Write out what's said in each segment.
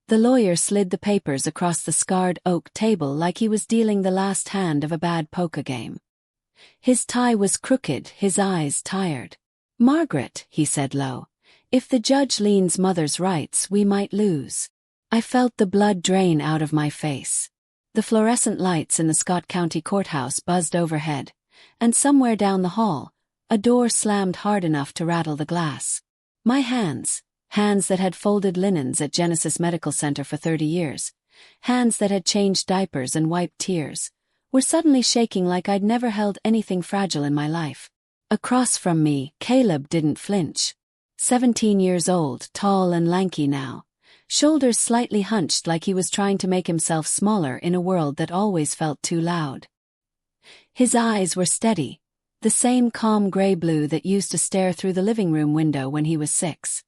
The lawyer slid the papers across the scarred oak table like he was dealing the last hand of a bad poker game. His tie was crooked, his eyes tired. "Margaret," he said low, "if the judge leans mother's rights, we might lose." I felt the blood drain out of my face. The fluorescent lights in the Scott County Courthouse buzzed overhead, and somewhere down the hall, a door slammed hard enough to rattle the glass. My hands that had folded linens at Genesis Medical Center for 30 years, hands that had changed diapers and wiped tears, were suddenly shaking like I'd never held anything fragile in my life. Across from me, Caleb didn't flinch. 17 years old, tall and lanky now, shoulders slightly hunched like he was trying to make himself smaller in a world that always felt too loud. His eyes were steady, the same calm gray-blue that used to stare through the living room window when he was 6.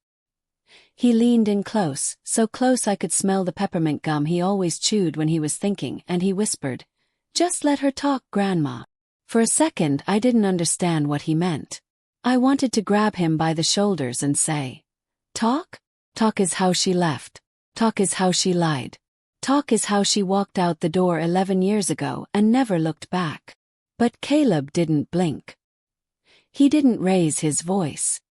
He leaned in close, so close I could smell the peppermint gum he always chewed when he was thinking, and he whispered, "Just let her talk, Grandma." For a second I didn't understand what he meant. I wanted to grab him by the shoulders and say, "Talk? Talk is how she left. Talk is how she lied. Talk is how she walked out the door 11 years ago and never looked back." But Caleb didn't blink. He didn't raise his voice.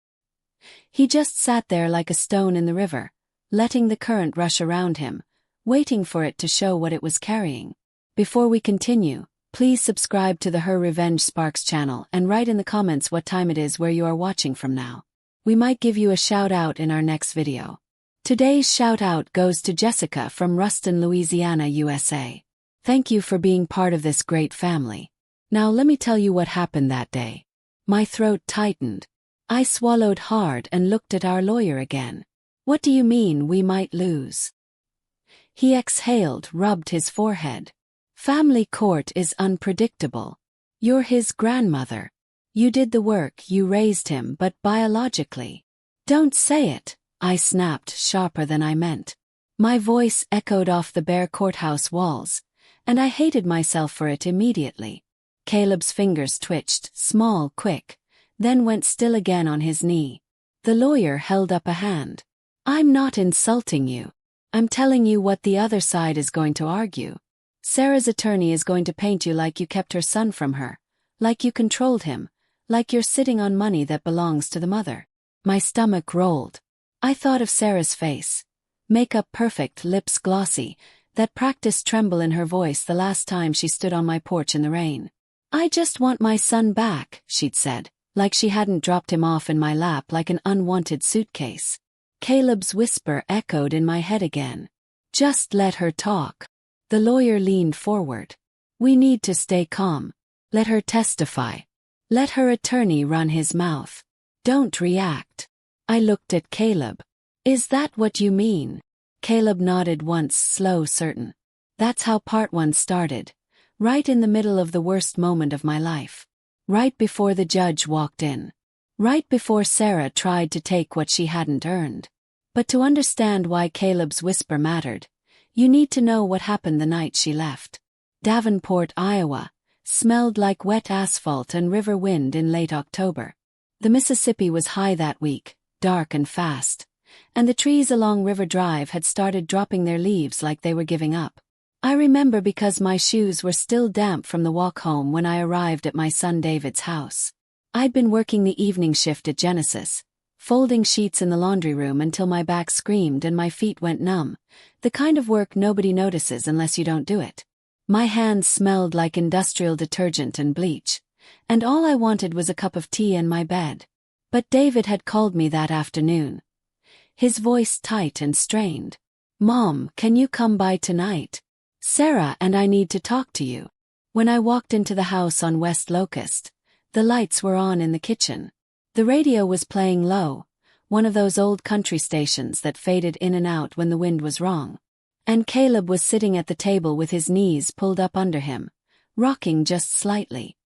He just sat there like a stone in the river, letting the current rush around him, waiting for it to show what it was carrying. Before we continue, please subscribe to the Her Revenge Sparks channel and write in the comments what time it is where you are watching from now. We might give you a shout out in our next video. Today's shout out goes to Jessica from Ruston, Louisiana, USA. Thank you for being part of this great family. Now let me tell you what happened that day. My throat tightened. I swallowed hard and looked at our lawyer again. "What do you mean we might lose?" He exhaled, rubbed his forehead. "Family court is unpredictable. You're his grandmother. You did the work, you raised him, but biologically." "Don't say it," I snapped, sharper than I meant. My voice echoed off the bare courthouse walls, and I hated myself for it immediately. Caleb's fingers twitched, small, quick, then went still again on his knee. The lawyer held up a hand. "I'm not insulting you. I'm telling you what the other side is going to argue. Sarah's attorney is going to paint you like you kept her son from her, like you controlled him, like you're sitting on money that belongs to the mother." My stomach rolled. I thought of Sarah's face. Makeup perfect, lips glossy, that practiced tremble in her voice the last time she stood on my porch in the rain. "I just want my son back," she'd said, like she hadn't dropped him off in my lap like an unwanted suitcase. Caleb's whisper echoed in my head again. "Just let her talk." The lawyer leaned forward. "We need to stay calm. Let her testify. Let her attorney run his mouth. Don't react." I looked at Caleb. "Is that what you mean?" Caleb nodded once, slow, certain. That's how part 1 started. Right in the middle of the worst moment of my life. Right before the judge walked in. Right before Sarah tried to take what she hadn't earned. But to understand why Caleb's whisper mattered, you need to know what happened the night she left. Davenport, Iowa, smelled like wet asphalt and river wind in late October. The Mississippi was high that week, dark and fast, and the trees along River Drive had started dropping their leaves like they were giving up. I remember because my shoes were still damp from the walk home when I arrived at my son David's house. I'd been working the evening shift at Genesis, folding sheets in the laundry room until my back screamed and my feet went numb, the kind of work nobody notices unless you don't do it. My hands smelled like industrial detergent and bleach, and all I wanted was a cup of tea and my bed. But David had called me that afternoon. His voice tight and strained. "Mom, can you come by tonight? Sarah and I need to talk to you." When I walked into the house on West Locust, the lights were on in the kitchen. The radio was playing low, one of those old country stations that faded in and out when the wind was wrong. And Caleb was sitting at the table with his knees pulled up under him, rocking just slightly.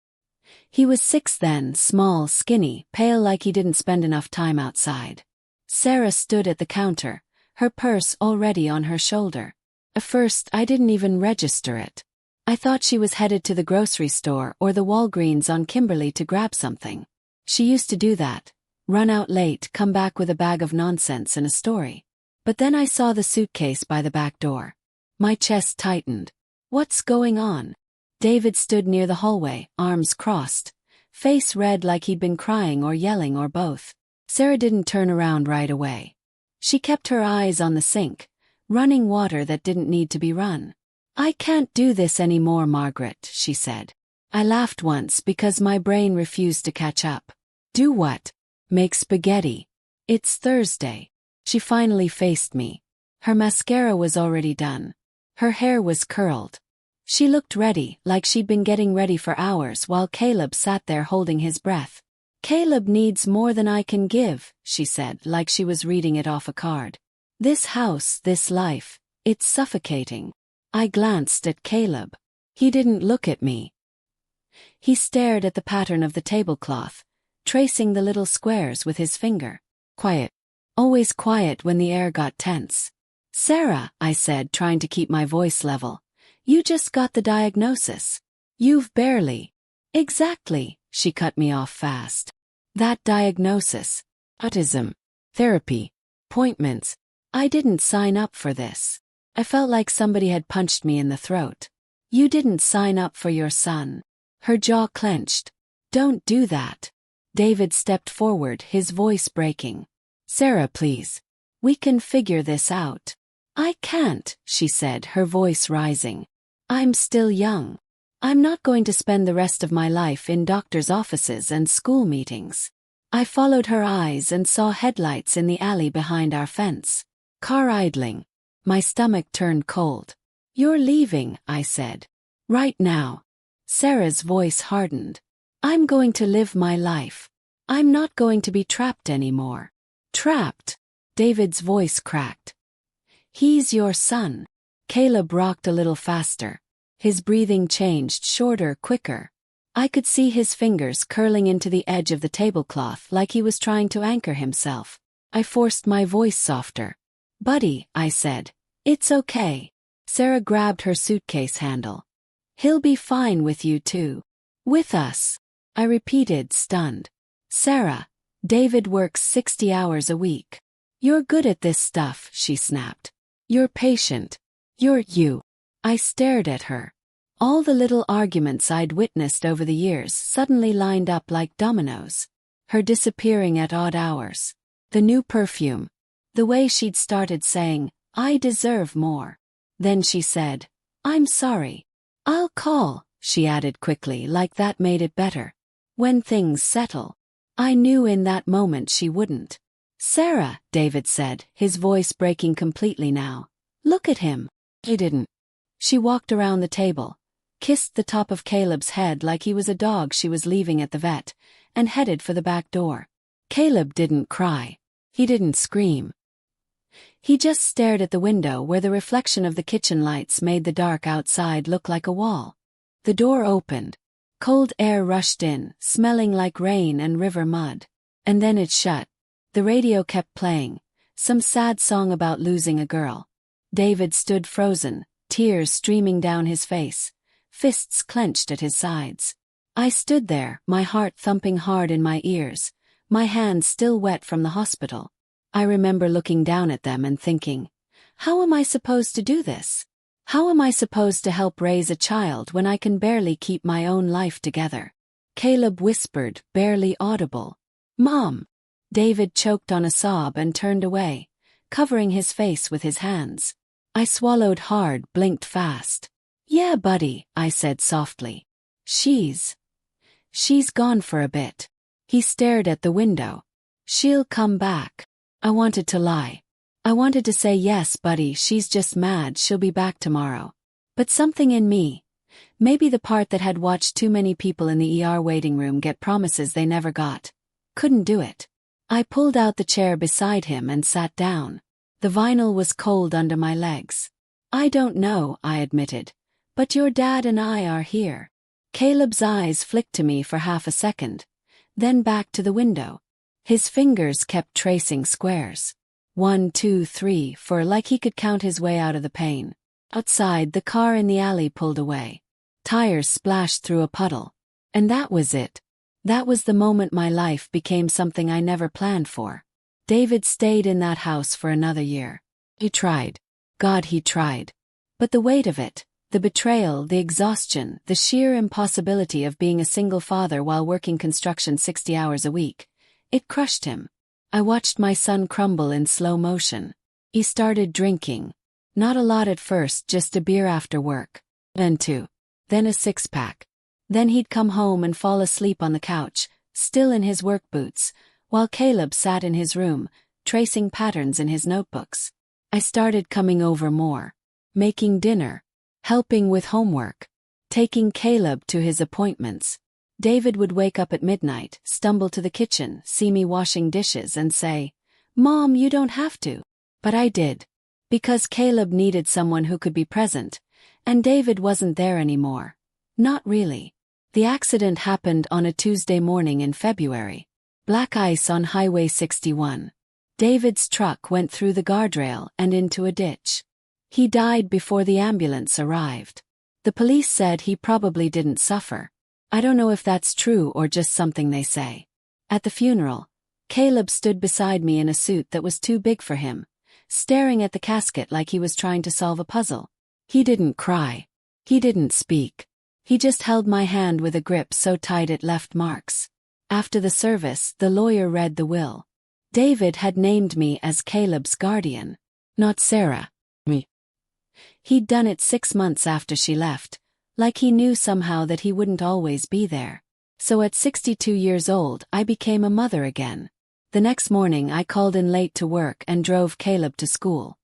He was 6 then, small, skinny, pale like he didn't spend enough time outside. Sarah stood at the counter, her purse already on her shoulder. At first I didn't even register it. I thought she was headed to the grocery store or the Walgreens on Kimberly to grab something. She used to do that, run out late, come back with a bag of nonsense and a story. But then I saw the suitcase by the back door. My chest tightened. What's going on? David stood near the hallway, arms crossed, face red like he'd been crying or yelling or both. Sarah didn't turn around right away. She kept her eyes on the sink, running water that didn't need to be run. I can't do this anymore, Margaret, she said. I laughed once because my brain refused to catch up. Do what? Make spaghetti. It's Thursday. She finally faced me. Her mascara was already done. Her hair was curled. She looked ready, like she'd been getting ready for hours while Caleb sat there holding his breath. Caleb needs more than I can give, she said, like she was reading it off a card. This house, this life, it's suffocating. I glanced at Caleb. He didn't look at me. He stared at the pattern of the tablecloth, tracing the little squares with his finger. Quiet. Always quiet when the air got tense. Sarah, I said, trying to keep my voice level. You just got the diagnosis. You've barely. Exactly, she cut me off fast. That diagnosis. Autism. Therapy. Appointments. I didn't sign up for this. I felt like somebody had punched me in the throat. You didn't sign up for your son. Her jaw clenched. Don't do that. David stepped forward, his voice breaking. Sarah, please. We can figure this out. I can't, she said, her voice rising. I'm still young. I'm not going to spend the rest of my life in doctors' offices and school meetings. I followed her eyes and saw headlights in the alley behind our fence. Car idling. My stomach turned cold. You're leaving, I said. Right now. Sarah's voice hardened. I'm going to live my life. I'm not going to be trapped anymore. Trapped? David's voice cracked. He's your son. Caleb rocked a little faster. His breathing changed, shorter, quicker. I could see his fingers curling into the edge of the tablecloth like he was trying to anchor himself. I forced my voice softer. Buddy, I said. It's okay. Sarah grabbed her suitcase handle. He'll be fine with you too. With us. I repeated, stunned. Sarah, David works 60 hours a week. You're good at this stuff, she snapped. You're patient. You're you. I stared at her. All the little arguments I'd witnessed over the years suddenly lined up like dominoes. Her disappearing at odd hours. The new perfume. The way she'd started saying, I deserve more. Then she said, I'm sorry. I'll call, she added quickly, like that made it better. When things settle. I knew in that moment she wouldn't. Sarah, David said, his voice breaking completely now. Look at him. He didn't. She walked around the table, kissed the top of Caleb's head like he was a dog she was leaving at the vet, and headed for the back door. Caleb didn't cry. He didn't scream. He just stared at the window where the reflection of the kitchen lights made the dark outside look like a wall. The door opened. Cold air rushed in, smelling like rain and river mud. And then it shut. The radio kept playing, some sad song about losing a girl. David stood frozen, tears streaming down his face, fists clenched at his sides. I stood there, my heart thumping hard in my ears, my hands still wet from the hospital. I remember looking down at them and thinking, how am I supposed to do this? How am I supposed to help raise a child when I can barely keep my own life together? Caleb whispered, barely audible. Mom! David choked on a sob and turned away, covering his face with his hands. I swallowed hard, blinked fast. Yeah, buddy, I said softly. She's gone for a bit. He stared at the window. She'll come back. I wanted to lie. I wanted to say yes, buddy, she's just mad, she'll be back tomorrow. But something in me, maybe the part that had watched too many people in the ER waiting room get promises they never got, couldn't do it. I pulled out the chair beside him and sat down. The vinyl was cold under my legs. I don't know, I admitted, but your dad and I are here. Caleb's eyes flicked to me for half a second, then back to the window. His fingers kept tracing squares. 1, 2, 3, 4, like he could count his way out of the pain. Outside, the car in the alley pulled away. Tires splashed through a puddle. And that was it. That was the moment my life became something I never planned for. David stayed in that house for another year. He tried. God, he tried. But the weight of it, the betrayal, the exhaustion, the sheer impossibility of being a single father while working construction 60 hours a week, it crushed him. I watched my son crumble in slow motion. He started drinking. Not a lot at first, just a beer after work. Then two. Then a six-pack. Then he'd come home and fall asleep on the couch, still in his work boots, while Caleb sat in his room, tracing patterns in his notebooks. I started coming over more. Making dinner. Helping with homework. Taking Caleb to his appointments. David would wake up at midnight, stumble to the kitchen, see me washing dishes and say, "Mom, you don't have to." But I did. Because Caleb needed someone who could be present, and David wasn't there anymore. Not really. The accident happened on a Tuesday morning in February. Black ice on Highway 61. David's truck went through the guardrail and into a ditch. He died before the ambulance arrived. The police said he probably didn't suffer. I don't know if that's true or just something they say. At the funeral, Caleb stood beside me in a suit that was too big for him, staring at the casket like he was trying to solve a puzzle. He didn't cry. He didn't speak. He just held my hand with a grip so tight it left marks. After the service, the lawyer read the will. David had named me as Caleb's guardian. Not Sarah. Me. He'd done it 6 months after she left, like he knew somehow that he wouldn't always be there. So at 62 years old, I became a mother again. The next morning I called in late to work and drove Caleb to school.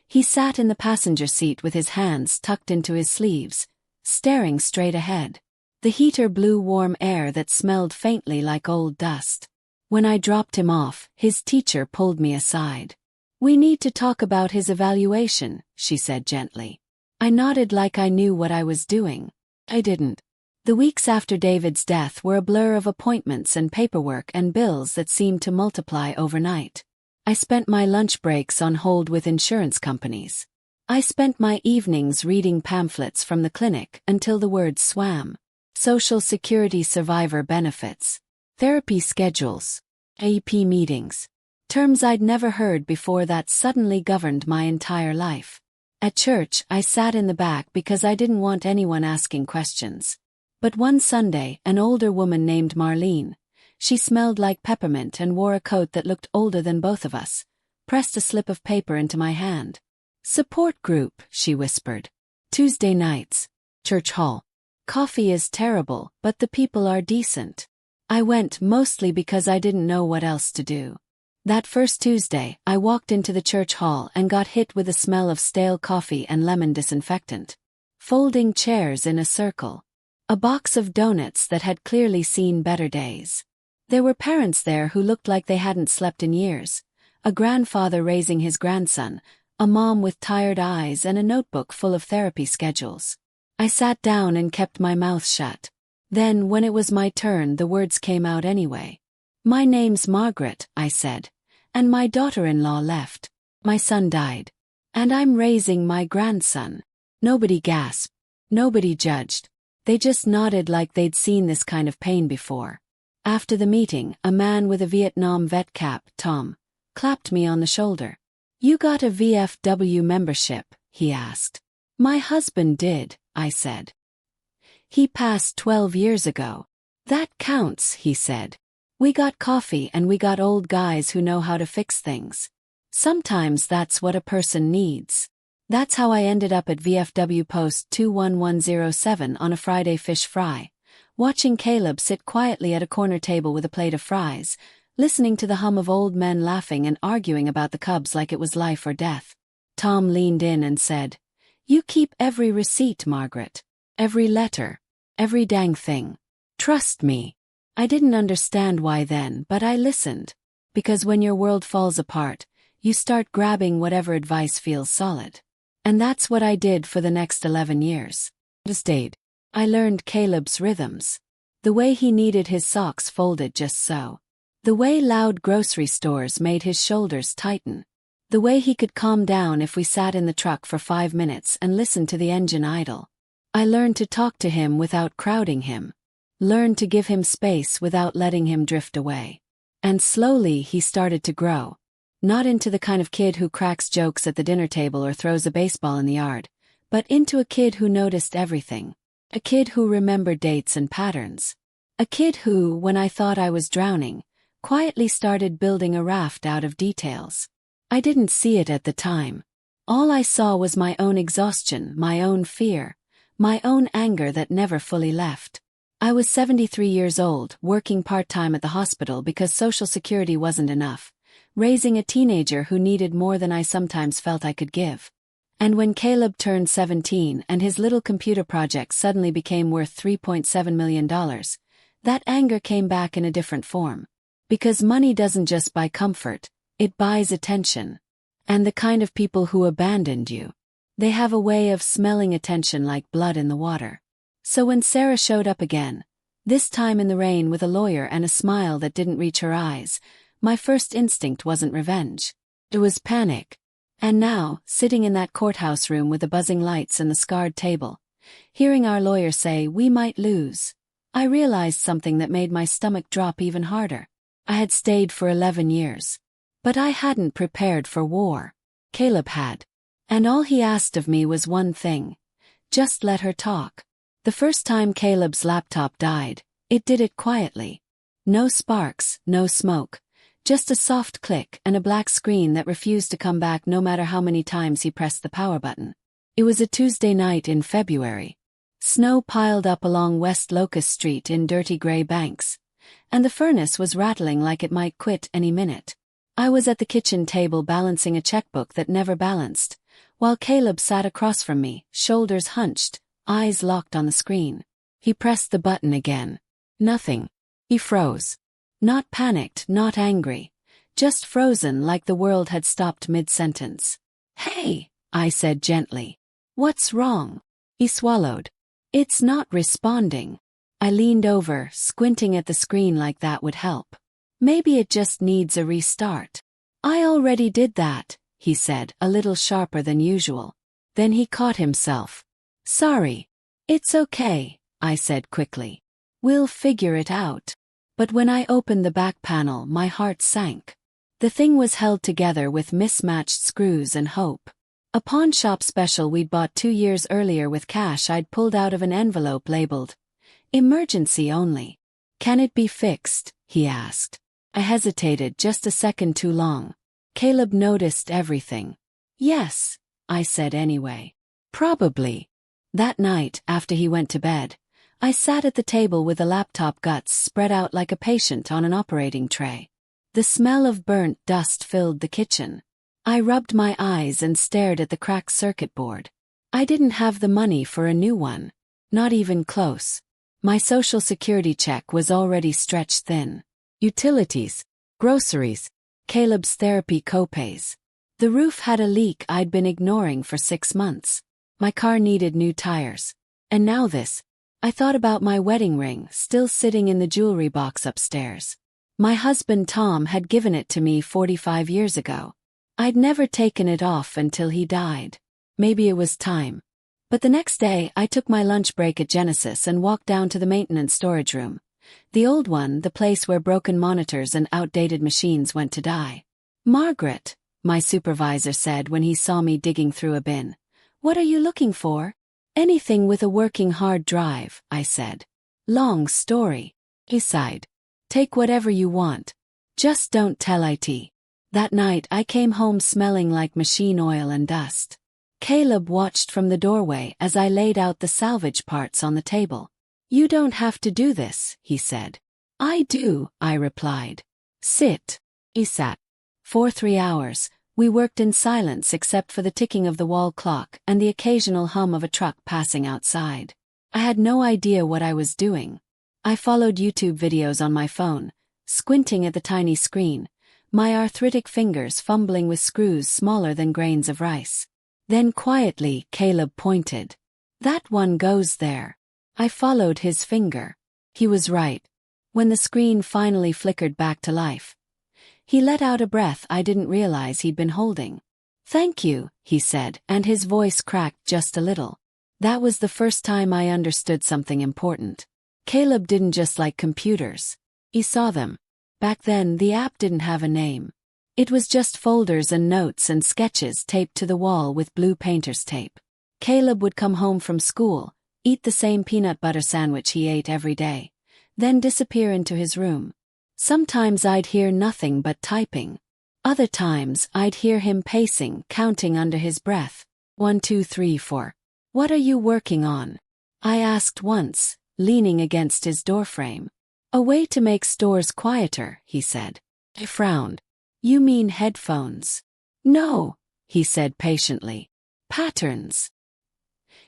He sat in the passenger seat with his hands tucked into his sleeves, staring straight ahead. The heater blew warm air that smelled faintly like old dust. When I dropped him off, his teacher pulled me aside. "We need to talk about his evaluation," she said gently. I nodded like I knew what I was doing. I didn't. The weeks after David's death were a blur of appointments and paperwork and bills that seemed to multiply overnight. I spent my lunch breaks on hold with insurance companies. I spent my evenings reading pamphlets from the clinic until the words swam. Social Security survivor benefits. Therapy schedules. AEP meetings. Terms I'd never heard before that suddenly governed my entire life. At church, I sat in the back because I didn't want anyone asking questions. But one Sunday, an older woman named Marlene, she smelled like peppermint and wore a coat that looked older than both of us, pressed a slip of paper into my hand. "Support group," she whispered. "Tuesday nights. Church hall. Coffee is terrible, but the people are decent." I went mostly because I didn't know what else to do. That first Tuesday, I walked into the church hall and got hit with the smell of stale coffee and lemon disinfectant. Folding chairs in a circle. A box of donuts that had clearly seen better days. There were parents there who looked like they hadn't slept in years. A grandfather raising his grandson, a mom with tired eyes and a notebook full of therapy schedules. I sat down and kept my mouth shut. Then, when it was my turn, the words came out anyway. "My name's Margaret," I said, "and my daughter-in-law left. My son died. And I'm raising my grandson." Nobody gasped. Nobody judged. They just nodded like they'd seen this kind of pain before. After the meeting, a man with a Vietnam vet cap, Tom, clapped me on the shoulder. "You got a VFW membership?" he asked. "My husband did," I said. "He passed 12 years ago." "That counts," he said. "We got coffee and we got old guys who know how to fix things. Sometimes that's what a person needs." That's how I ended up at VFW Post 21107 on a Friday fish fry, watching Caleb sit quietly at a corner table with a plate of fries, listening to the hum of old men laughing and arguing about the Cubs like it was life or death. Tom leaned in and said, "You keep every receipt, Margaret. Every letter. Every dang thing. Trust me." I didn't understand why then, but I listened. Because when your world falls apart, you start grabbing whatever advice feels solid. And that's what I did for the next 11 years. I stayed. I learned Caleb's rhythms. The way he needed his socks folded just so. The way loud grocery stores made his shoulders tighten. The way he could calm down if we sat in the truck for 5 minutes and listened to the engine idle. I learned to talk to him without crowding him. Learned to give him space without letting him drift away. And slowly he started to grow. Not into the kind of kid who cracks jokes at the dinner table or throws a baseball in the yard, but into a kid who noticed everything. A kid who remembered dates and patterns. A kid who, when I thought I was drowning, quietly started building a raft out of details. I didn't see it at the time. All I saw was my own exhaustion, my own fear, my own anger that never fully left. I was 73 years old, working part-time at the hospital because Social Security wasn't enough, raising a teenager who needed more than I sometimes felt I could give. And when Caleb turned 17 and his little computer project suddenly became worth $3.7 million, that anger came back in a different form. Because money doesn't just buy comfort, it buys attention. And the kind of people who abandoned you. They have a way of smelling attention like blood in the water. So when Sarah showed up again, this time in the rain with a lawyer and a smile that didn't reach her eyes, my first instinct wasn't revenge. It was panic. And now, sitting in that courthouse room with the buzzing lights and the scarred table, hearing our lawyer say, "We might lose," I realized something that made my stomach drop even harder. I had stayed for 11 years. But I hadn't prepared for war. Caleb had. And all he asked of me was one thing. Just let her talk. The first time Caleb's laptop died, it did it quietly. No sparks, no smoke. Just a soft click and a black screen that refused to come back no matter how many times he pressed the power button. It was a Tuesday night in February. Snow piled up along West Locust Street in dirty gray banks, and the furnace was rattling like it might quit any minute. I was at the kitchen table balancing a checkbook that never balanced, while Caleb sat across from me, shoulders hunched, eyes locked on the screen. He pressed the button again. Nothing. He froze. Not panicked, not angry. Just frozen like the world had stopped mid-sentence. "Hey," I said gently. "What's wrong?" He swallowed. "It's not responding." I leaned over, squinting at the screen like that would help. "Maybe it just needs a restart." "I already did that," he said, a little sharper than usual. Then he caught himself. "Sorry." "It's okay," I said quickly. "We'll figure it out." But when I opened the back panel, my heart sank. The thing was held together with mismatched screws and hope. A pawn shop special we'd bought 2 years earlier with cash I'd pulled out of an envelope labeled, "Emergency only." "Can it be fixed?" he asked. I hesitated just a second too long. Caleb noticed everything. "Yes," I said anyway. "Probably." That night, after he went to bed, I sat at the table with the laptop guts spread out like a patient on an operating tray. The smell of burnt dust filled the kitchen. I rubbed my eyes and stared at the cracked circuit board. I didn't have the money for a new one. Not even close. My Social Security check was already stretched thin. Utilities, groceries, Caleb's therapy copays. The roof had a leak I'd been ignoring for 6 months. My car needed new tires. And now this. I thought about my wedding ring still sitting in the jewelry box upstairs. My husband Tom had given it to me 45 years ago. I'd never taken it off until he died. Maybe it was time. But the next day I took my lunch break at Genesis and walked down to the maintenance storage room. The old one, the place where broken monitors and outdated machines went to die. "Margaret," my supervisor said when he saw me digging through a bin. "What are you looking for?" "Anything with a working hard drive," I said. "Long story." He sighed. "Take whatever you want. Just don't tell IT." That night I came home smelling like machine oil and dust. Caleb watched from the doorway as I laid out the salvage parts on the table. "You don't have to do this," he said. "I do," I replied. "Sit." He sat. For 3 hours, we worked in silence except for the ticking of the wall clock and the occasional hum of a truck passing outside. I had no idea what I was doing. I followed YouTube videos on my phone, squinting at the tiny screen, my arthritic fingers fumbling with screws smaller than grains of rice. Then quietly, Caleb pointed. "That one goes there." I followed his finger. He was right. When the screen finally flickered back to life, he let out a breath I didn't realize he'd been holding. "Thank you," he said, and his voice cracked just a little. That was the first time I understood something important. Caleb didn't just like computers. He saw them. Back then, the app didn't have a name. It was just folders and notes and sketches taped to the wall with blue painter's tape. Caleb would come home from school, eat the same peanut butter sandwich he ate every day, then disappear into his room. Sometimes I'd hear nothing but typing. Other times I'd hear him pacing, counting under his breath. 1, 2, 3, 4. "What are you working on?" I asked once, leaning against his doorframe. "A way to make stores quieter," he said. I frowned. "You mean headphones?" "No," he said patiently. "Patterns."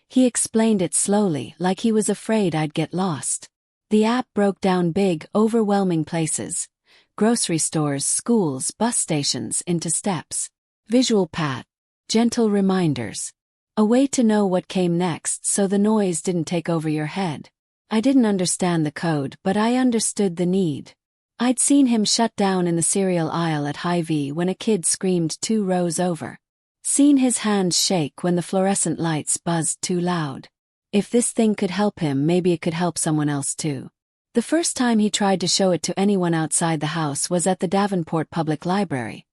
He explained it slowly, like he was afraid I'd get lost. The app broke down big, overwhelming places. Grocery stores, schools, bus stations into steps. Visual pat. Gentle reminders. A way to know what came next so the noise didn't take over your head. I didn't understand the code, but I understood the need. I'd seen him shut down in the cereal aisle at Hy-Vee when a kid screamed 2 rows over. Seen his hands shake when the fluorescent lights buzzed too loud. If this thing could help him, maybe it could help someone else too. The first time he tried to show it to anyone outside the house was at the Davenport Public Library.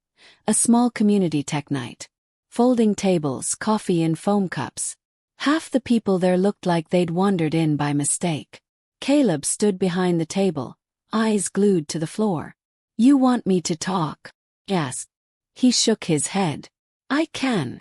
A small community tech night. Folding tables, coffee in foam cups. Half the people there looked like they'd wandered in by mistake. Caleb stood behind the table, eyes glued to the floor. "You want me to talk?" Yes. He shook his head. "I can."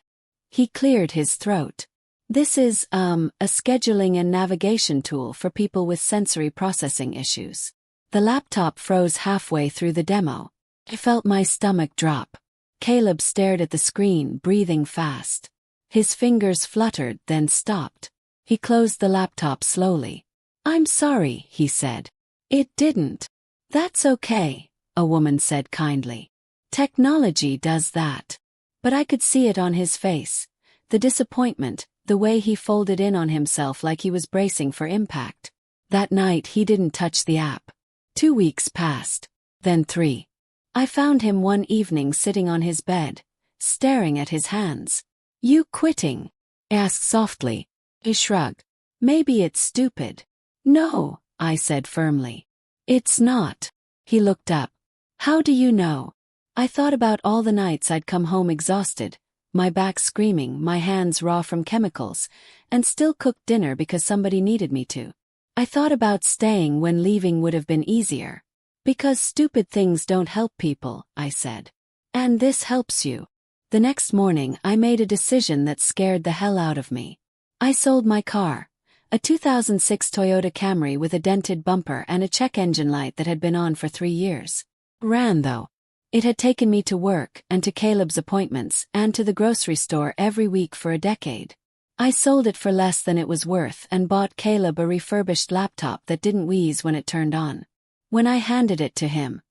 He cleared his throat. "This is, a scheduling and navigation tool for people with sensory processing issues." The laptop froze halfway through the demo. I felt my stomach drop. Caleb stared at the screen, breathing fast. His fingers fluttered, then stopped. He closed the laptop slowly. "I'm sorry," he said. "It didn't." "That's okay," a woman said kindly. "Technology does that." But I could see it on his face. The disappointment, the way he folded in on himself like he was bracing for impact. That night he didn't touch the app. 2 weeks passed. Then 3. I found him one evening sitting on his bed, staring at his hands. "You quitting?" I asked softly. He shrugged. "Maybe it's stupid." "No," I said firmly. "It's not." He looked up. "How do you know?" I thought about all the nights I'd come home exhausted, my back screaming, my hands raw from chemicals, and still cooked dinner because somebody needed me to. I thought about staying when leaving would have been easier. "Because stupid things don't help people," I said. "And this helps you." The next morning I made a decision that scared the hell out of me. I sold my car, a 2006 Toyota Camry with a dented bumper and a check engine light that had been on for 3 years. Ran though. It had taken me to work and to Caleb's appointments and to the grocery store every week for a decade. I sold it for less than it was worth and bought Caleb a refurbished laptop that didn't wheeze when it turned on. When I handed it to him,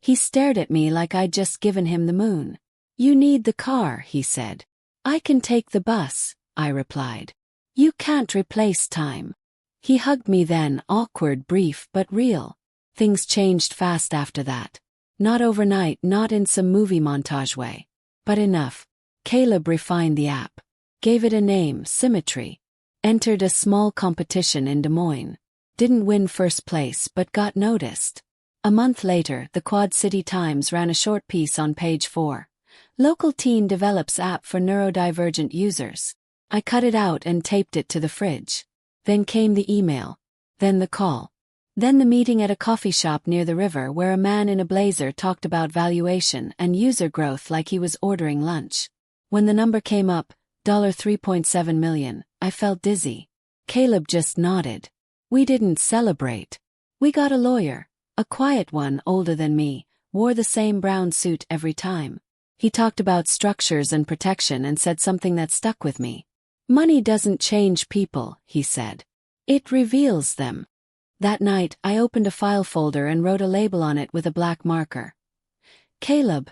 he stared at me like I'd just given him the moon. "You need the car," he said. "I can take the bus," I replied. "You can't replace time." He hugged me then, awkward, brief, but real. Things changed fast after that. Not overnight, not in some movie montage way. But enough. Caleb refined the app. Gave it a name, Symmetry. Entered a small competition in Des Moines. Didn't win first place but got noticed. A month later, the Quad City Times ran a short piece on page 4. "Local teen develops app for neurodivergent users." I cut it out and taped it to the fridge. Then came the email. Then the call. Then the meeting at a coffee shop near the river where a man in a blazer talked about valuation and user growth like he was ordering lunch. When the number came up, $3.7 million, I felt dizzy. Caleb just nodded. We didn't celebrate. We got a lawyer, a quiet one older than me, wore the same brown suit every time. He talked about structures and protection and said something that stuck with me. "Money doesn't change people," he said. "It reveals them." That night, I opened a file folder and wrote a label on it with a black marker. Caleb.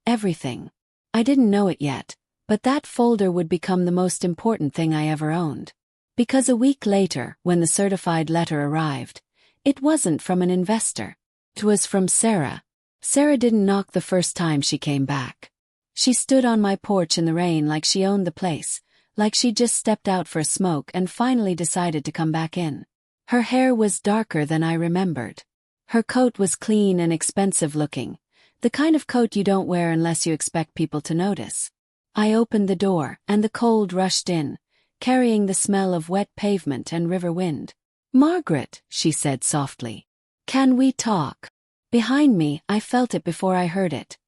Everything. I didn't know it yet, but that folder would become the most important thing I ever owned. Because a week later, when the certified letter arrived, it wasn't from an investor. It was from Sarah. Sarah didn't knock the first time she came back. She stood on my porch in the rain like she owned the place, like she'd just stepped out for a smoke and finally decided to come back in. Her hair was darker than I remembered. Her coat was clean and expensive looking, The kind of coat you don't wear unless you expect people to notice. I opened the door, and the cold rushed in, carrying the smell of wet pavement and river wind. "Margaret," she said softly. "Can we talk?" Behind me, I felt it before I heard it.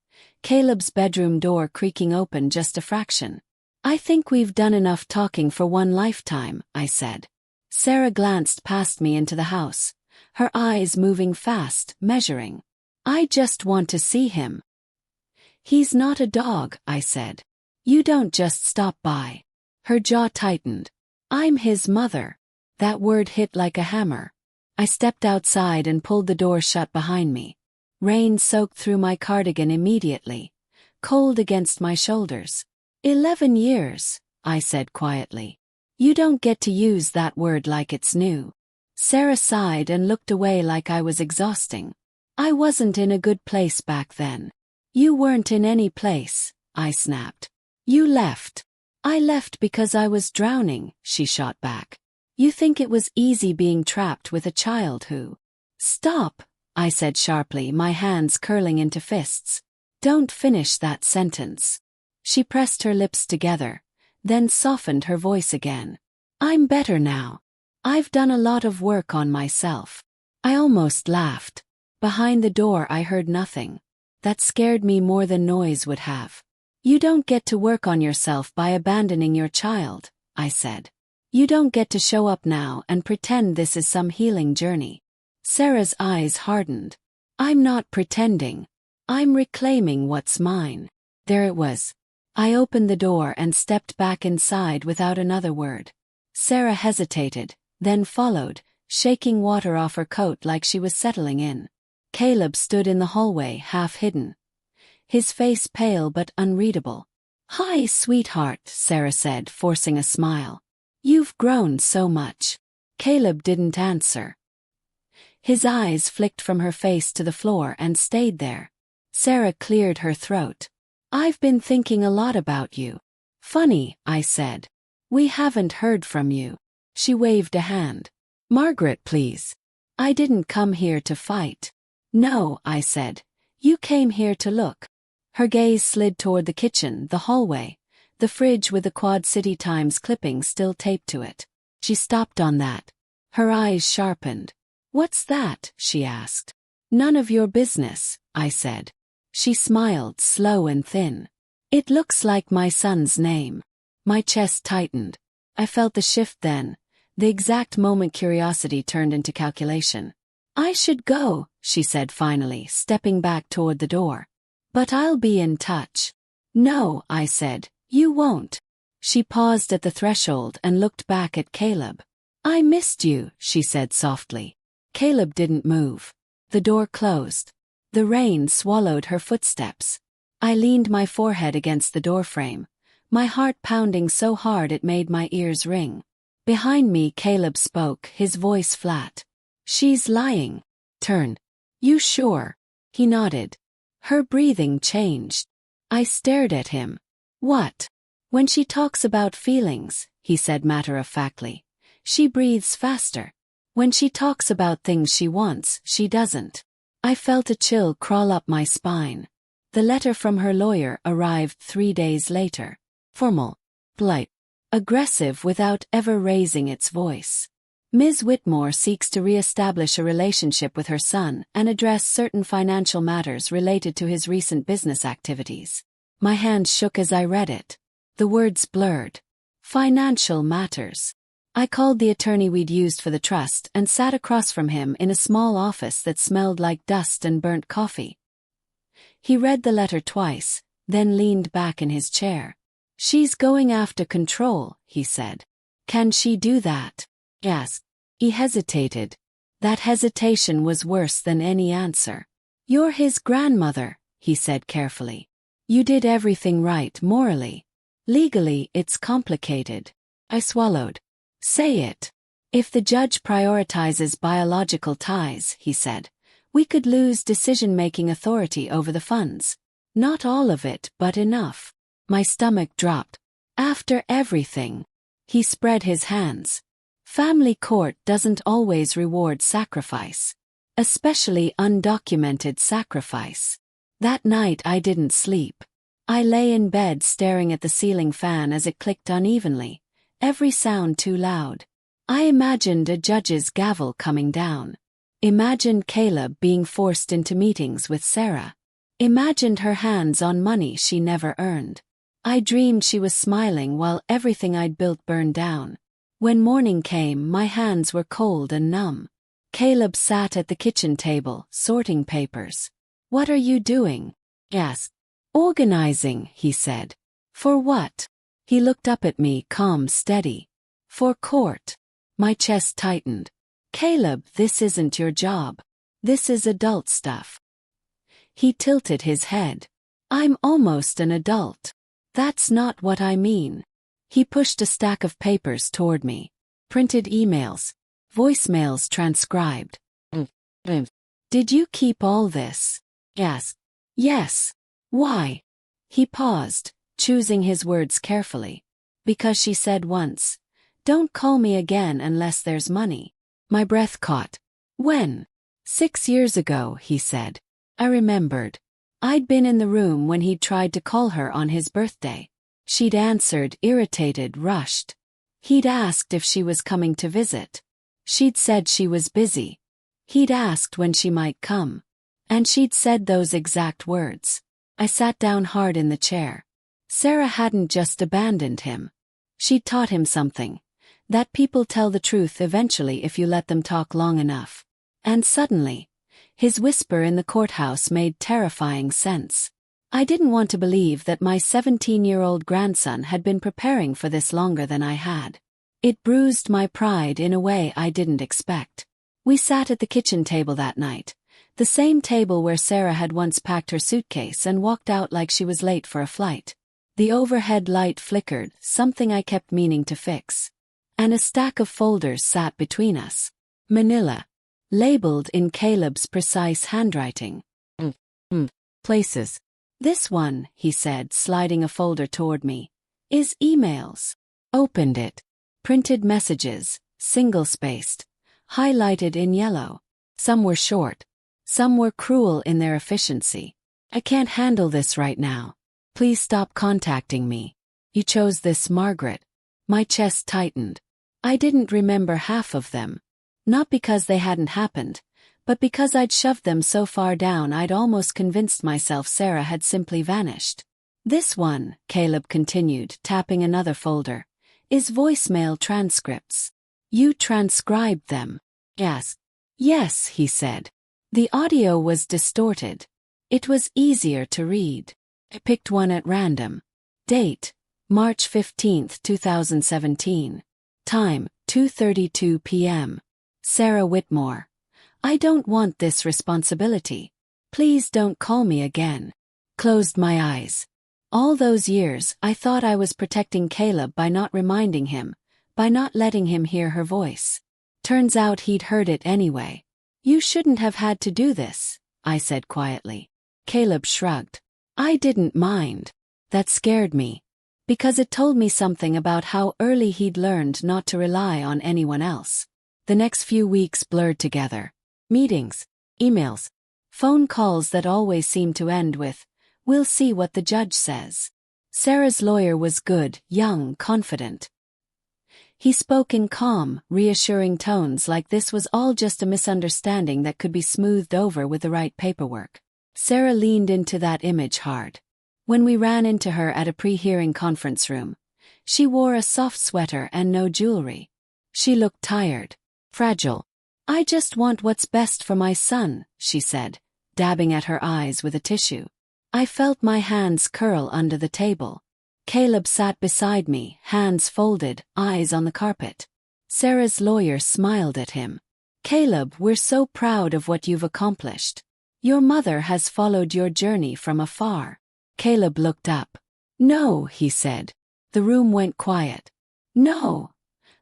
Caleb's bedroom door creaking open just a fraction. "I think we've done enough talking for one lifetime," I said. Sarah glanced past me into the house, her eyes moving fast, measuring. "I just want to see him." "He's not a dog," I said. "You don't just stop by." Her jaw tightened. "I'm his mother." That word hit like a hammer. I stepped outside and pulled the door shut behind me. Rain soaked through my cardigan immediately, cold against my shoulders. 11 years, I said quietly. "You don't get to use that word like it's new." Sarah sighed and looked away like I was exhausting. "I wasn't in a good place back then." "You weren't in any place," I snapped. "You left." "I left because I was drowning," she shot back. "You think it was easy being trapped with a child who—" "Stop," I said sharply, my hands curling into fists. "Don't finish that sentence." She pressed her lips together, then softened her voice again. "I'm better now. I've done a lot of work on myself." I almost laughed. Behind the door I heard nothing. That scared me more than noise would have. "You don't get to work on yourself by abandoning your child," I said. "You don't get to show up now and pretend this is some healing journey." Sarah's eyes hardened. "I'm not pretending. I'm reclaiming what's mine." There it was. I opened the door and stepped back inside without another word. Sarah hesitated, then followed, shaking water off her coat like she was settling in. Caleb stood in the hallway, half hidden, his face pale but unreadable. "Hi, sweetheart," Sarah said, forcing a smile. "You've grown so much." Caleb didn't answer. His eyes flicked from her face to the floor and stayed there. Sarah cleared her throat. "I've been thinking a lot about you." "Funny," I said. "We haven't heard from you." She waved a hand. "Margaret, please. I didn't come here to fight." "No," I said. "You came here to look." Her gaze slid toward the kitchen, the hallway, the fridge with the Quad City Times clipping still taped to it. She stopped on that. Her eyes sharpened. "What's that?" she asked. "None of your business," I said. She smiled, slow and thin. "It looks like my son's name." My chest tightened. I felt the shift then, the exact moment curiosity turned into calculation. "I should go," she said finally, stepping back toward the door. "But I'll be in touch." "No," I said, "you won't." She paused at the threshold and looked back at Caleb. "I missed you," she said softly. Caleb didn't move. The door closed. The rain swallowed her footsteps. I leaned my forehead against the doorframe, my heart pounding so hard it made my ears ring. Behind me Caleb spoke, his voice flat. "She's lying." "Turn." "You sure?" He nodded. Her breathing changed. I stared at him. "What?" "When she talks about feelings," he said matter-of-factly, "she breathes faster. When she talks about things she wants, she doesn't." I felt a chill crawl up my spine. The letter from her lawyer arrived 3 days later. Formal, polite, aggressive without ever raising its voice. Ms. Whitmore seeks to re-establish a relationship with her son and address certain financial matters related to his recent business activities. My hand shook as I read it. The words blurred. Financial matters. I called the attorney we'd used for the trust and sat across from him in a small office that smelled like dust and burnt coffee. He read the letter twice, then leaned back in his chair. "She's going after control," he said. "Can she do that?" Yes. He hesitated. That hesitation was worse than any answer. "You're his grandmother," he said carefully. "You did everything right morally. Legally, it's complicated." I swallowed. "Say it." "If the judge prioritizes biological ties," he said, "we could lose decision-making authority over the funds. Not all of it, but enough." My stomach dropped. "After everything." He spread his hands. "Family court doesn't always reward sacrifice. Especially undocumented sacrifice. That night I didn't sleep. I lay in bed staring at the ceiling fan as it clicked unevenly, every sound too loud. I imagined a judge's gavel coming down. Imagined Caleb being forced into meetings with Sarah. Imagined her hands on money she never earned. I dreamed she was smiling while everything I'd built burned down. When morning came, my hands were cold and numb. Caleb sat at the kitchen table, sorting papers. "What are you doing?" I asked. "Organizing," he said. "For what?" He looked up at me, calm, steady. "For court." My chest tightened. "Caleb, this isn't your job. This is adult stuff." He tilted his head. "I'm almost an adult. That's not what I mean." He pushed a stack of papers toward me. Printed emails. Voicemails transcribed. "Did you keep all this?" I asked. "Yes." "Why?" He paused, choosing his words carefully. "Because she said once, 'Don't call me again unless there's money.'" My breath caught. "When?" "6 years ago," he said. I remembered. I'd been in the room when he'd tried to call her on his birthday. She'd answered, irritated, rushed. He'd asked if she was coming to visit. She'd said she was busy. He'd asked when she might come. And she'd said those exact words. I sat down hard in the chair. Sarah hadn't just abandoned him. She'd taught him something. That people tell the truth eventually if you let them talk long enough. And suddenly, his whisper in the courthouse made terrifying sense. I didn't want to believe that my 17-year-old grandson had been preparing for this longer than I had. It bruised my pride in a way I didn't expect. We sat at the kitchen table that night, the same table where Sarah had once packed her suitcase and walked out like she was late for a flight. The overhead light flickered, something I kept meaning to fix. And a stack of folders sat between us. Manila. Labeled in Caleb's precise handwriting. Places. "This one," he said, sliding a folder toward me, "is emails." Opened it. Printed messages, single-spaced, highlighted in yellow. Some were short. Some were cruel in their efficiency. "I can't handle this right now. Please stop contacting me. You chose this, Margaret." My chest tightened. I didn't remember half of them. Not because they hadn't happened, but because I'd shoved them so far down I'd almost convinced myself Sarah had simply vanished. "This one," Caleb continued, tapping another folder, "is voicemail transcripts." "You transcribed them?" I asked. "Yes," he said. The audio was distorted. It was easier to read. I picked one at random. Date: March 15, 2017. Time: 2:32 p.m. Sarah Whitmore. "I don't want this responsibility. Please don't call me again." Closed my eyes. All those years, I thought I was protecting Caleb by not reminding him, by not letting him hear her voice. Turns out he'd heard it anyway. "You shouldn't have had to do this," I said quietly. Caleb shrugged. I didn't mind. That scared me. Because it told me something about how early he'd learned not to rely on anyone else. The next few weeks blurred together. Meetings, emails, phone calls that always seemed to end with, "We'll see what the judge says." Sarah's lawyer was good, young, confident. He spoke in calm, reassuring tones like this was all just a misunderstanding that could be smoothed over with the right paperwork. Sarah leaned into that image hard. When we ran into her at a pre-hearing conference room, she wore a soft sweater and no jewelry. She looked tired, fragile. "I just want what's best for my son," she said, dabbing at her eyes with a tissue. I felt my hands curl under the table. Caleb sat beside me, hands folded, eyes on the carpet. Sarah's lawyer smiled at him. "Caleb, we're so proud of what you've accomplished. Your mother has followed your journey from afar." Caleb looked up. "No," he said. The room went quiet. "No,"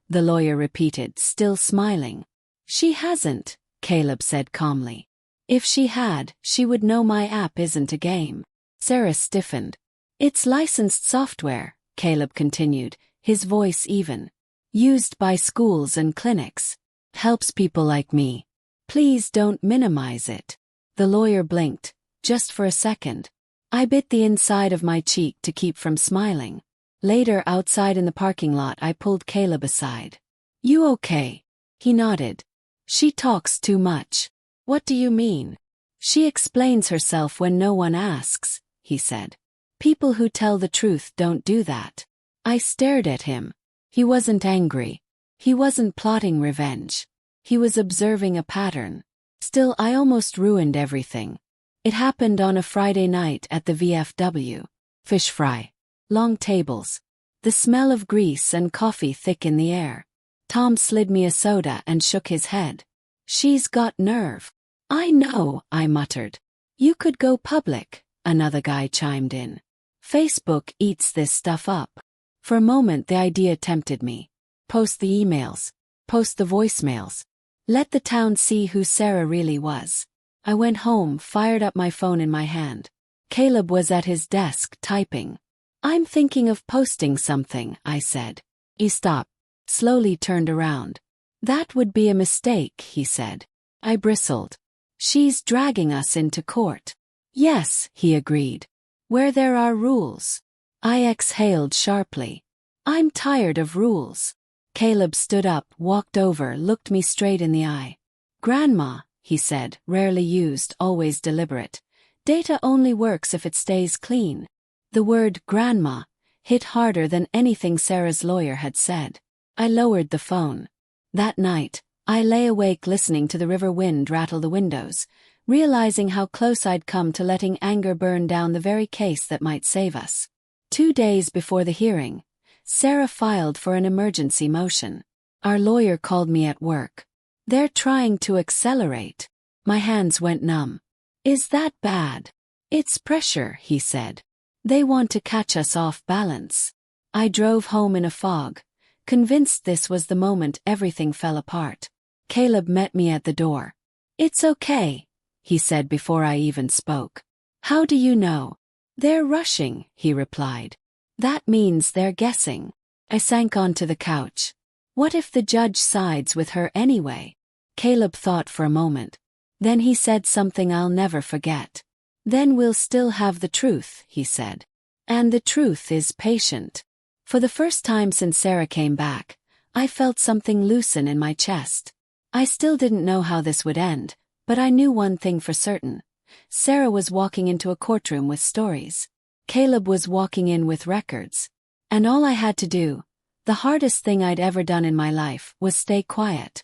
the lawyer repeated, still smiling. "She hasn't," Caleb said calmly. "If she had, she would know my app isn't a game." Sarah stiffened. "It's licensed software," Caleb continued, his voice even. "Used by schools and clinics. Helps people like me. Please don't minimize it." The lawyer blinked. just for a second. I bit the inside of my cheek to keep from smiling. Later, outside in the parking lot, I pulled Caleb aside. "You okay?" He nodded. "She talks too much." "What do you mean?" "She explains herself when no one asks," he said. "People who tell the truth don't do that." I stared at him. He wasn't angry. He wasn't plotting revenge. He was observing a pattern. Still, I almost ruined everything. It happened on a Friday night at the VFW. Fish fry. Long tables. The smell of grease and coffee thick in the air. Tom slid me a soda and shook his head. "She's got nerve." "I know," I muttered. "You could go public," another guy chimed in. "Facebook eats this stuff up." For a moment the idea tempted me. Post the emails. Post the voicemails. Let the town see who Sarah really was. I went home, fired up my phone in my hand. Caleb was at his desk, typing. "I'm thinking of posting something," I said. He stopped, slowly turned around. "That would be a mistake," he said. I bristled. "She's dragging us into court." "Yes," he agreed. "Where there are rules." I exhaled sharply. "I'm tired of rules." Caleb stood up, walked over, looked me straight in the eye. "Grandma," he said, rarely used, always deliberate. "Data only works if it stays clean." The word grandma hit harder than anything Sarah's lawyer had said. I lowered the phone. That night, I lay awake listening to the river wind rattle the windows, realizing how close I'd come to letting anger burn down the very case that might save us. 2 days before the hearing, Sarah filed for an emergency motion. Our lawyer called me at work. "They're trying to accelerate." My hands went numb. "Is that bad?" "It's pressure," he said. "They want to catch us off balance." I drove home in a fog, convinced this was the moment everything fell apart. Caleb met me at the door. "It's okay," he said before I even spoke. "How do you know?" "They're rushing," he replied. "That means they're guessing." I sank onto the couch. What if the judge sides with her anyway? Caleb thought for a moment. Then he said something I'll never forget. "Then we'll still have the truth," he said. "And the truth is patient." For the first time since Sarah came back, I felt something loosen in my chest. I still didn't know how this would end, but I knew one thing for certain. Sarah was walking into a courtroom with stories. Caleb was walking in with records. And all I had to do, the hardest thing I'd ever done in my life, was stay quiet.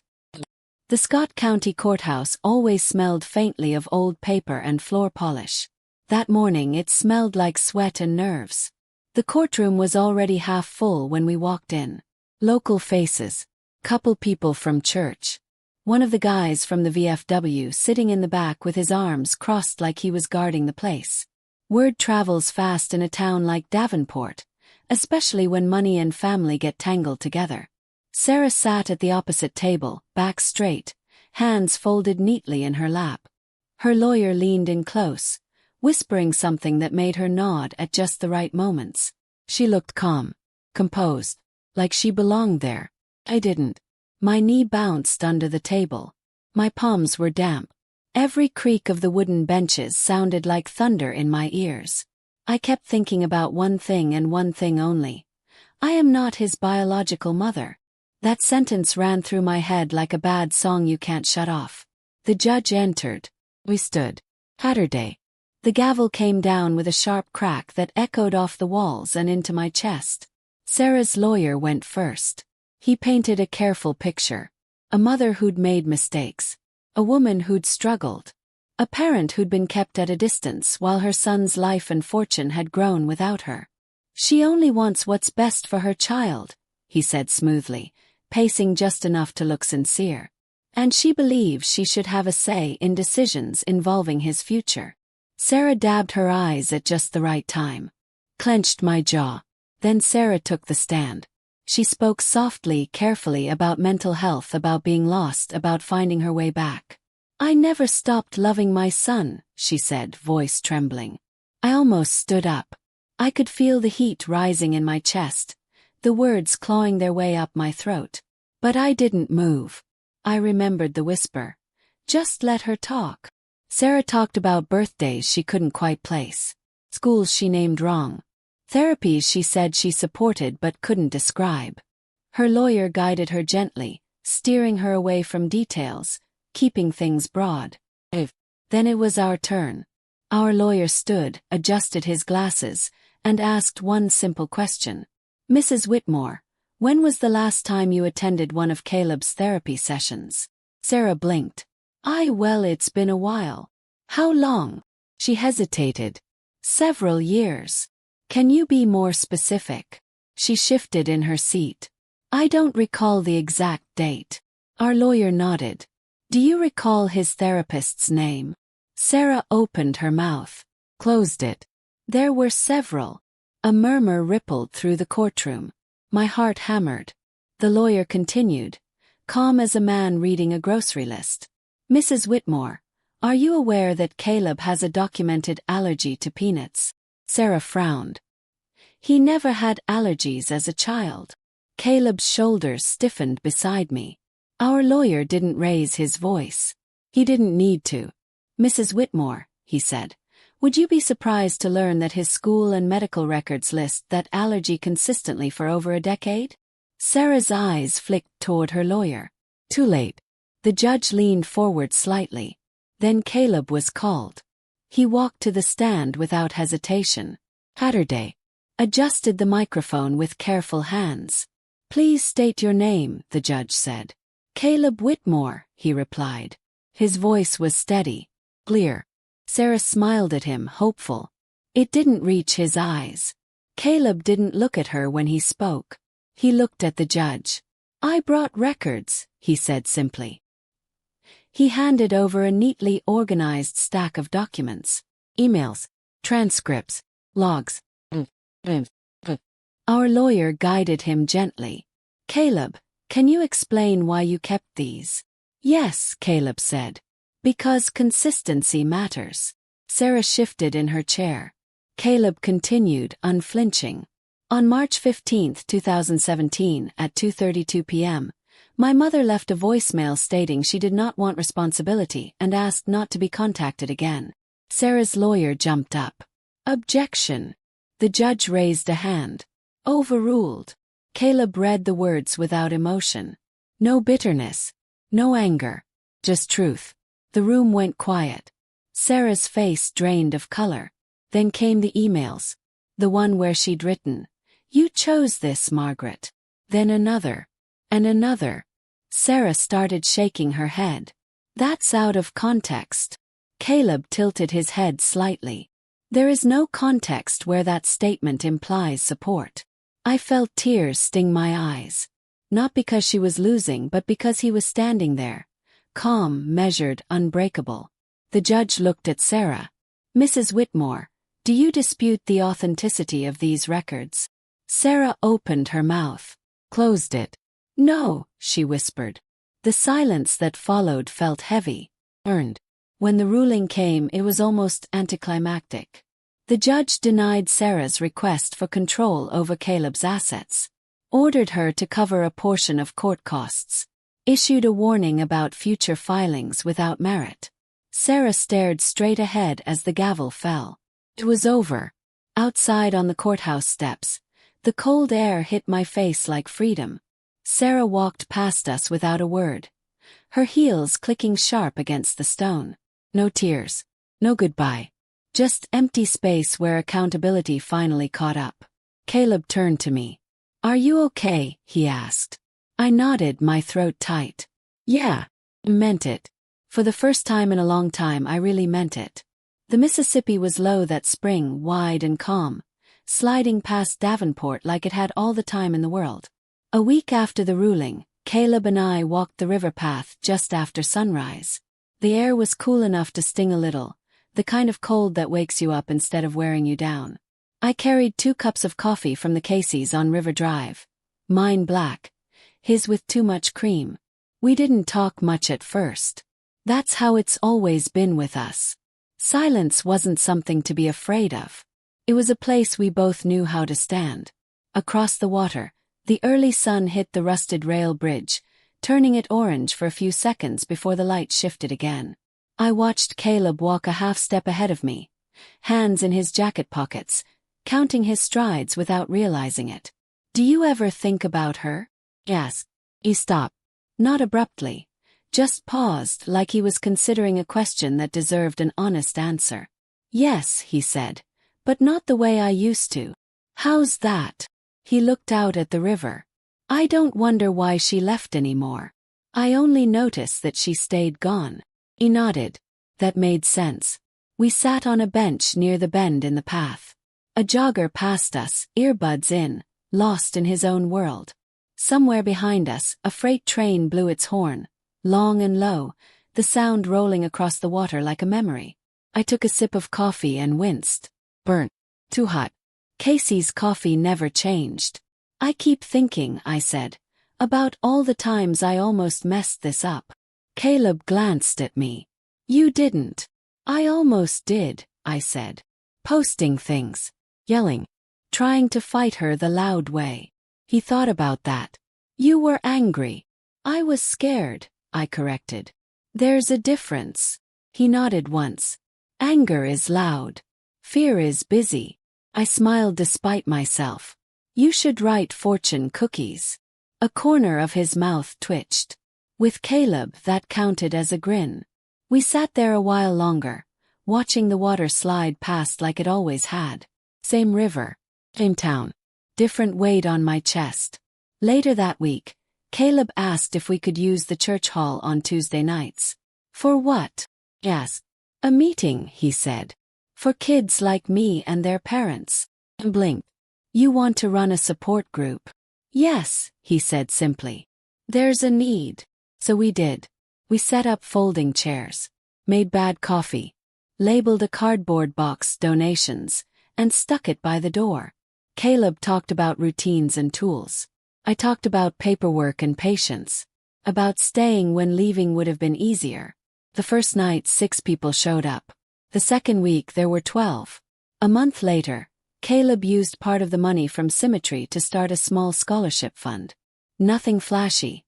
The Scott County Courthouse always smelled faintly of old paper and floor polish. That morning it smelled like sweat and nerves. The courtroom was already half full when we walked in. Local faces. Couple people from church. One of the guys from the VFW sitting in the back with his arms crossed like he was guarding the place. Word travels fast in a town like Davenport, especially when money and family get tangled together. Sarah sat at the opposite table, back straight, hands folded neatly in her lap. Her lawyer leaned in close, whispering something that made her nod at just the right moments. She looked calm, composed, like she belonged there. I didn't. My knee bounced under the table. My palms were damp. Every creak of the wooden benches sounded like thunder in my ears. I kept thinking about one thing and one thing only. I am not his biological mother. That sentence ran through my head like a bad song you can't shut off. The judge entered. We stood. Saturday. The gavel came down with a sharp crack that echoed off the walls and into my chest. Sarah's lawyer went first. He painted a careful picture. A mother who'd made mistakes. A woman who'd struggled. A parent who'd been kept at a distance while her son's life and fortune had grown without her. "She only wants what's best for her child," he said smoothly, pacing just enough to look sincere. "And she believes she should have a say in decisions involving his future." Sarah dabbed her eyes at just the right time. Clenched my jaw. Then Sarah took the stand. She spoke softly, carefully about mental health, about being lost, about finding her way back. "I never stopped loving my son," she said, voice trembling. I almost stood up. I could feel the heat rising in my chest, the words clawing their way up my throat. But I didn't move. I remembered the whisper. "Just let her talk." Sarah talked about birthdays she couldn't quite place, schools she named wrong, therapies she said she supported but couldn't describe. Her lawyer guided her gently, steering her away from details, keeping things broad. Then it was our turn. Our lawyer stood, adjusted his glasses, and asked one simple question. Mrs. Whitmore, when was the last time you attended one of Caleb's therapy sessions? Sarah blinked. Well, it's been a while. How long? She hesitated. Several years. Can you be more specific? She shifted in her seat. I don't recall the exact date. Our lawyer nodded. Do you recall his therapist's name? Sarah opened her mouth, closed it. There were several. A murmur rippled through the courtroom. My heart hammered. The lawyer continued, calm as a man reading a grocery list. Mrs. Whitmore, are you aware that Caleb has a documented allergy to peanuts? Sarah frowned. He never had allergies as a child. Caleb's shoulders stiffened beside me. Our lawyer didn't raise his voice. He didn't need to. Mrs. Whitmore, he said, would you be surprised to learn that his school and medical records list that allergy consistently for over a decade? Sarah's eyes flicked toward her lawyer. Too late. The judge leaned forward slightly. Then Caleb was called. He walked to the stand without hesitation. Hatterday adjusted the microphone with careful hands. Please state your name, the judge said. Caleb Whitmore, he replied. His voice was steady, clear. Sarah smiled at him, hopeful. It didn't reach his eyes. Caleb didn't look at her when he spoke. He looked at the judge. I brought records, he said simply. He handed over a neatly organized stack of documents. Emails, transcripts, logs. Our lawyer guided him gently. Caleb, can you explain why you kept these? Yes, Caleb said. Because consistency matters. Sarah shifted in her chair. Caleb continued, unflinching. On March 15, 2017, at 2:32 p.m., my mother left a voicemail stating she did not want responsibility and asked not to be contacted again. Sarah's lawyer jumped up. Objection. The judge raised a hand. Overruled. Caleb read the words without emotion. No bitterness. No anger. Just truth. The room went quiet. Sarah's face drained of color. Then came the emails. The one where she'd written, "You chose this, Margaret." Then another. And another. Sarah started shaking her head. That's out of context. Caleb tilted his head slightly. There is no context where that statement implies support. I felt tears sting my eyes. Not because she was losing, but because he was standing there. Calm, measured, unbreakable. The judge looked at Sarah. Mrs. Whitmore, do you dispute the authenticity of these records? Sarah opened her mouth, closed it. No, she whispered. The silence that followed felt heavy, earned. When the ruling came, it was almost anticlimactic. The judge denied Sarah's request for control over Caleb's assets, ordered her to cover a portion of court costs, issued a warning about future filings without merit. Sarah stared straight ahead as the gavel fell. It was over. Outside on the courthouse steps, the cold air hit my face like freedom. Sarah walked past us without a word, her heels clicking sharp against the stone. No tears. No goodbye. Just empty space where accountability finally caught up. Caleb turned to me. Are you okay? He asked. I nodded, my throat tight. Yeah. Meant it. For the first time in a long time, I really meant it. The Mississippi was low that spring, wide and calm, sliding past Davenport like it had all the time in the world. A week after the ruling, Caleb and I walked the river path just after sunrise. The air was cool enough to sting a little, the kind of cold that wakes you up instead of wearing you down. I carried 2 cups of coffee from the Casey's on River Drive. Mine black, his with too much cream. We didn't talk much at first. That's how it's always been with us. Silence wasn't something to be afraid of. It was a place we both knew how to stand. Across the water, the early sun hit the rusted rail bridge, turning it orange for a few seconds before the light shifted again. I watched Caleb walk a half step ahead of me, hands in his jacket pockets, counting his strides without realizing it. "Do you ever think about her?" Yes. He stopped. Not abruptly, just paused like he was considering a question that deserved an honest answer. "Yes," he said, "but not the way I used to." "How's that?" He looked out at the river. "I don't wonder why she left anymore. I only notice that she stayed gone." He nodded. That made sense. We sat on a bench near the bend in the path. A jogger passed us, earbuds in, lost in his own world. Somewhere behind us, a freight train blew its horn, long and low, the sound rolling across the water like a memory. I took a sip of coffee and winced. Burnt. Too hot. Casey's coffee never changed. "I keep thinking," I said, "about all the times I almost messed this up." Caleb glanced at me. "You didn't." "I almost did," I said. "Posting things. Yelling. Trying to fight her the loud way." He thought about that. "You were angry." "I was scared," I corrected. "There's a difference." He nodded once. "Anger is loud. Fear is busy." I smiled despite myself. "You should write fortune cookies." A corner of his mouth twitched. With Caleb, that counted as a grin. We sat there a while longer, watching the water slide past like it always had. Same river, same town, different weight on my chest. Later that week, Caleb asked if we could use the church hall on Tuesday nights. "For what?" I asked. "A meeting," he said. "For kids like me and their parents." I blinked. "You want to run a support group?" "Yes," he said simply. "There's a need." So we did. We set up folding chairs, made bad coffee, labeled a cardboard box "donations," and stuck it by the door. Caleb talked about routines and tools. I talked about paperwork and patience, about staying when leaving would have been easier. The first night 6 people showed up. The second week there were 12. A month later, Caleb used part of the money from Symmetry to start a small scholarship fund. Nothing flashy.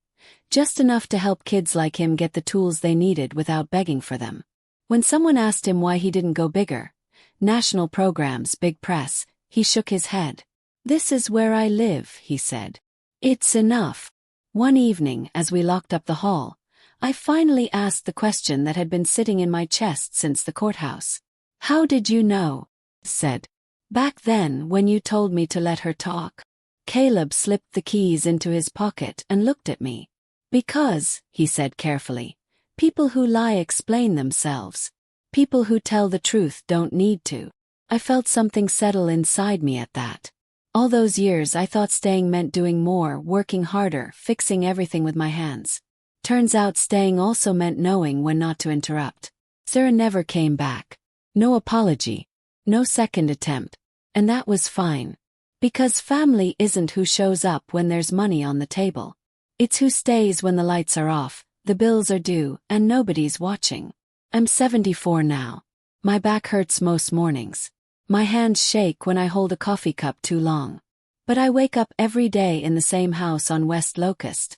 Just enough to help kids like him get the tools they needed without begging for them. When someone asked him why he didn't go bigger, national programs, big press, he shook his head. "This is where I live," he said. "It's enough." One evening, as we locked up the hall, I finally asked the question that had been sitting in my chest since the courthouse. "How did you know?" said. "Back then, when you told me to let her talk." Caleb slipped the keys into his pocket and looked at me. "Because," he said carefully, "people who lie explain themselves. People who tell the truth don't need to." I felt something settle inside me at that. All those years I thought staying meant doing more, working harder, fixing everything with my hands. Turns out staying also meant knowing when not to interrupt. Sarah never came back. No apology. No second attempt. And that was fine. Because family isn't who shows up when there's money on the table. It's who stays when the lights are off, the bills are due, and nobody's watching. I'm 74 now. My back hurts most mornings. My hands shake when I hold a coffee cup too long. But I wake up every day in the same house on West Locust.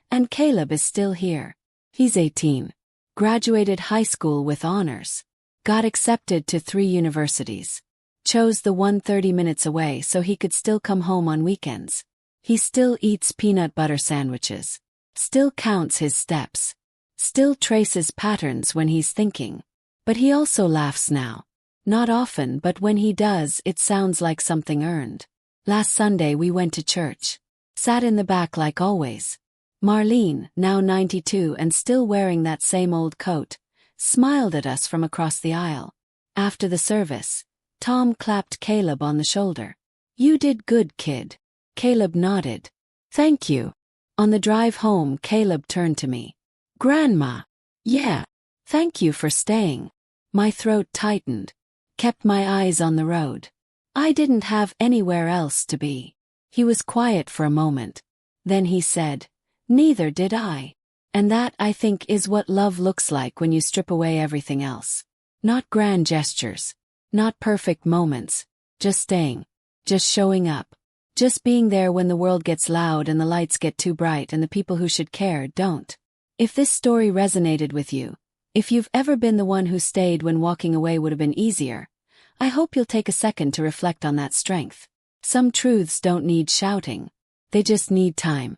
And Caleb is still here. He's 18. Graduated high school with honors. Got accepted to 3 universities. Chose the one 30 minutes away so he could still come home on weekends. He still eats peanut butter sandwiches. Still counts his steps. Still traces patterns when he's thinking. But he also laughs now. Not often, but when he does, it sounds like something earned. Last Sunday we went to church. Sat in the back like always. Marlene, now 92 and still wearing that same old coat, smiled at us from across the aisle. After the service, Tom clapped Caleb on the shoulder. "You did good, kid." Caleb nodded. "Thank you." On the drive home, Caleb turned to me. "Grandma." "Yeah. Thank you for staying." My throat tightened. Kept my eyes on the road. I didn't have anywhere else to be. He was quiet for a moment. Then he said, "Neither did I." And that, I think, is what love looks like when you strip away everything else. Not grand gestures. Not perfect moments. Just staying. Just showing up. Just being there when the world gets loud and the lights get too bright and the people who should care don't. If this story resonated with you, If you've ever been the one who stayed when walking away would have been easier, I hope you'll take a second to reflect on that strength. Some truths don't need shouting. They just need time.